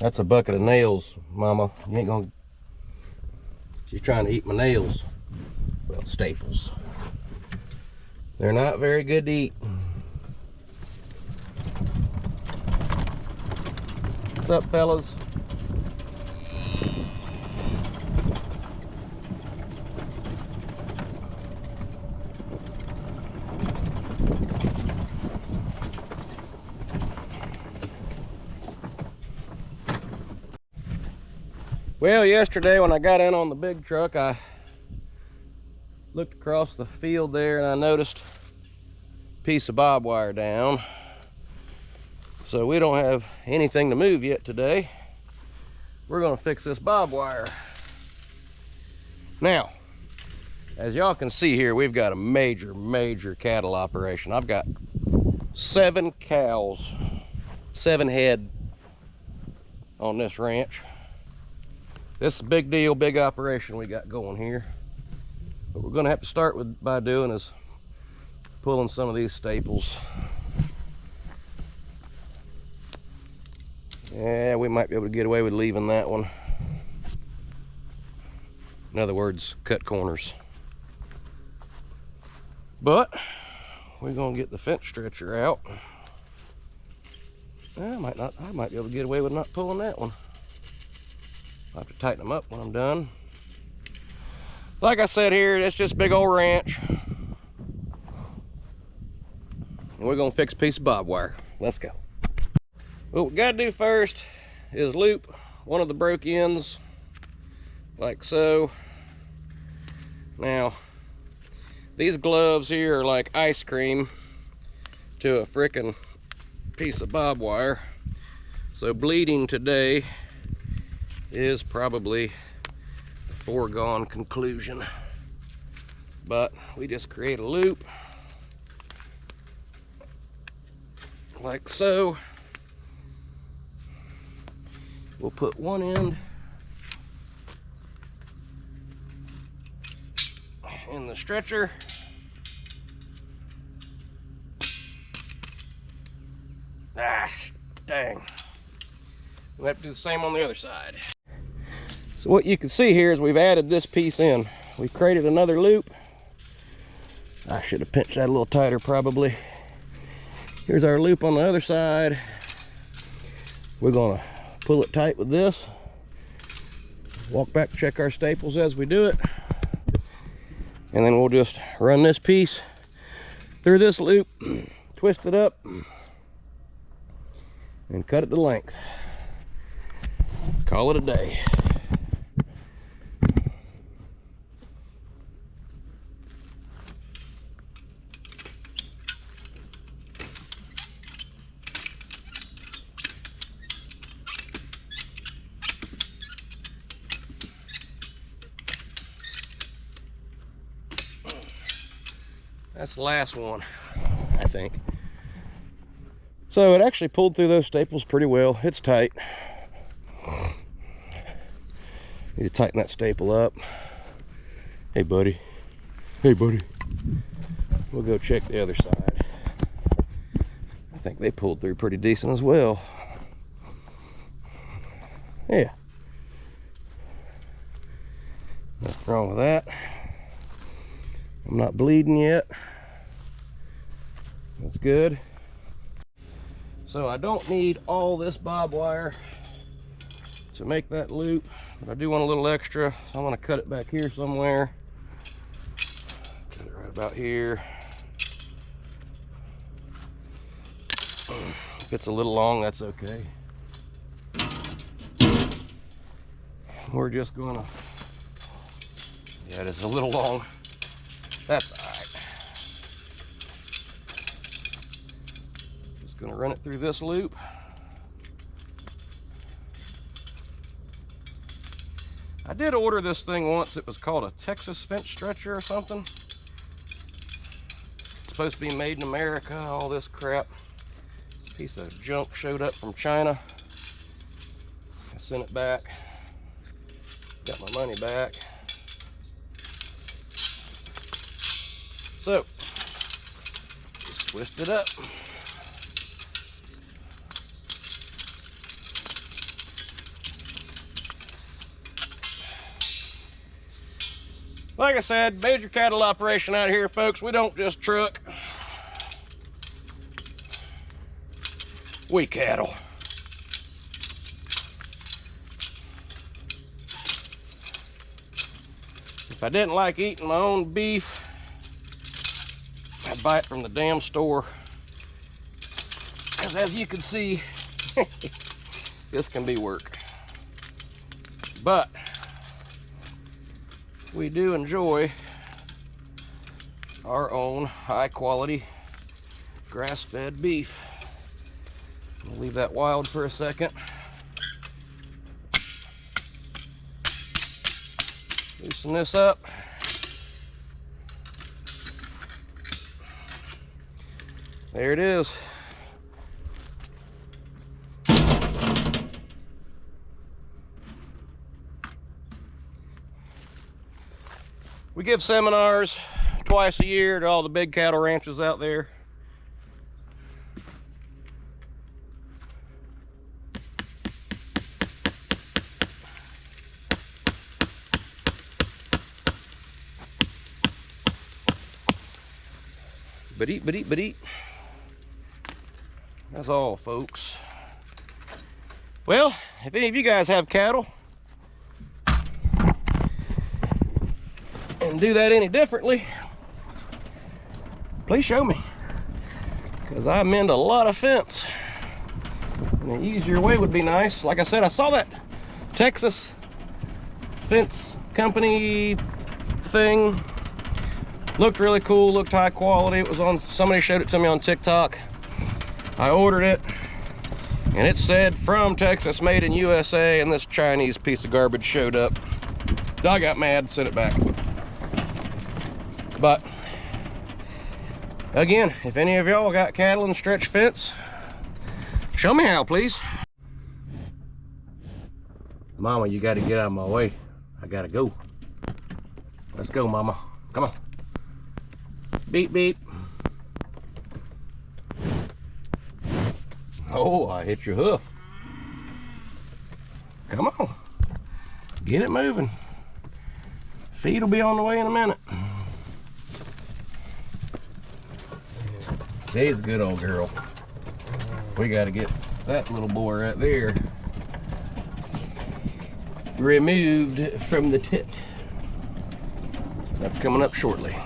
That's a bucket of nails, Mama. You ain't gonna... She's trying to eat my nails. Well, staples. They're not very good to eat. What's up, fellas? Well, yesterday when I got in on the big truck, I looked across the field there and I noticed a piece of barbed wire down. So we don't have anything to move yet today. We're gonna fix this barbed wire. Now, as y'all can see here, we've got a major cattle operation. I've got 7 cows, 7 head on this ranch. This is a big deal, big operation we got going here. What we're gonna have to start by doing is pulling some of these staples. Yeah, we might be able to get away with leaving that one. In other words, cut corners. But we're gonna get the fence stretcher out. I might be able to get away with not pulling that one. I'll have to tighten them up when I'm done. Like I said here, it's just a big old ranch. And we're gonna fix a piece of barbed wire. Let's go. What we gotta do first is loop one of the broke ends, like so. Now, these gloves here are like ice cream to a frickin' piece of barbed wire. So bleeding today is probably a foregone conclusion. But we just create a loop like so. We'll put one end in the stretcher. Ah, dang. We'll have to do the same on the other side. So what you can see here is we've added this piece in. We've created another loop. I should have pinched that a little tighter probably. Here's our loop on the other side. We're gonna pull it tight with this. Walk back, check our staples as we do it. And then we'll just run this piece through this loop, twist it up, and cut it to length. Call it a day. That's the last one, I think. So it actually pulled through those staples pretty well. It's tight. Need to tighten that staple up. Hey, buddy. Hey, buddy. We'll go check the other side. I think they pulled through pretty decent as well. Yeah. Nothing wrong with that. I'm not bleeding yet. That's good. So I don't need all this barbed wire to make that loop, but I do want a little extra. So I'm going to cut it back here somewhere. Cut it right about here. If it's a little long, that's okay. We're just going to... Yeah, it is a little long. That's all right. Just gonna run it through this loop. I did order this thing once. It was called a Texas fence stretcher or something. It's supposed to be made in America, all this crap. Piece of junk showed up from China. I sent it back. Got my money back. So, just twist it up. Like I said, major cattle operation out here, folks. We don't just truck. We cattle. If I didn't like eating my own beef, I'd buy it from the damn store. Because as you can see, this can be work. But we do enjoy our own high quality grass-fed beef. I'll leave that wild for a second. Loosen this up. There it is. We give seminars twice a year to all the big cattle ranches out there. But eat. That's all, folks. Well, if any of you guys have cattle and do that any differently, please show me, because I mend a lot of fence, and an easier way would be nice. Like I said, I saw that Texas fence company thing. Looked really cool, looked high quality. It was on, somebody showed it to me on TikTok. I ordered it, and it said from Texas, made in USA, and this Chinese piece of garbage showed up. So I got mad, sent it back. But again, if any of y'all got cattle and stretch fence, show me how, please. Mama, you got to get out of my way. I gotta go. Let's go, Mama. Come on. Beep, beep. Oh, I hit your hoof. Come on. Get it moving. Feed will be on the way in a minute. She's a good old girl. We got to get that little boy right there removed from the tit. That's coming up shortly.